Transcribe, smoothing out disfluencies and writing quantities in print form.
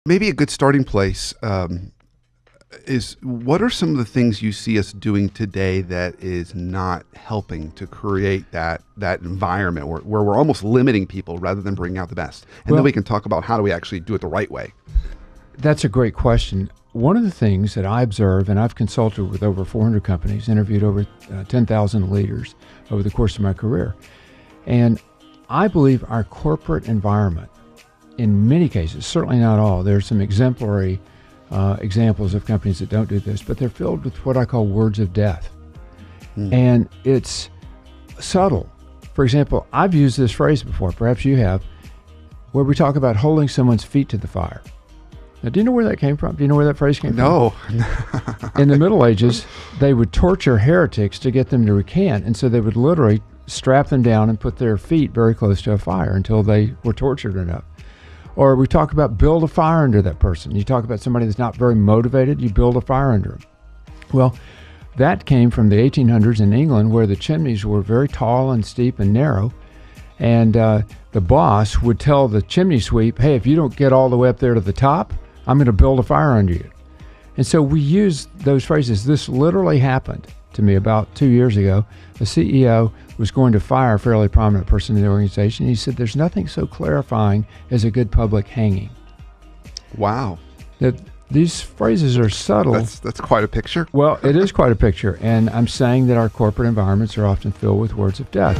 Maybe a good starting place is what are some of the things you see us doing today that is not helping to create that environment where we're almost limiting people rather than bringing out the best? And then we can talk about how do we actually do it the right way. That's a great question. One of the things that I observe, and I've consulted with over 400 companies, interviewed over 10,000 leaders over the course of my career, and I believe our corporate environment, in many cases, certainly not all, there's some exemplary examples of companies that don't do this, but they're filled with what I call words of death. And it's subtle. For example, I've used this phrase before, perhaps you have, where we talk about holding someone's feet to the fire. Now, do you know where that came from? Do you know where that phrase came from? No. In the Middle Ages, they would torture heretics to get them to recant, and so they would literally strap them down and put their feet very close to a fire until they were tortured enough. Or we talk about build a fire under that person. You talk about somebody that's not very motivated, you build a fire under them. Well, that came from the 1800s in England, where the chimneys were very tall and steep and narrow. And the boss would tell the chimney sweep, hey, if you don't get all the way up there to the top, I'm going to build a fire under you. And so we use those phrases. This literally happened to me about 2 years ago. The CEO was going to fire a fairly prominent person in the organization. He said, there's nothing so clarifying as a good public hanging. Wow. That these phrases are subtle. That's quite a picture. Well, it is quite a picture. And I'm saying that our corporate environments are often filled with words of death.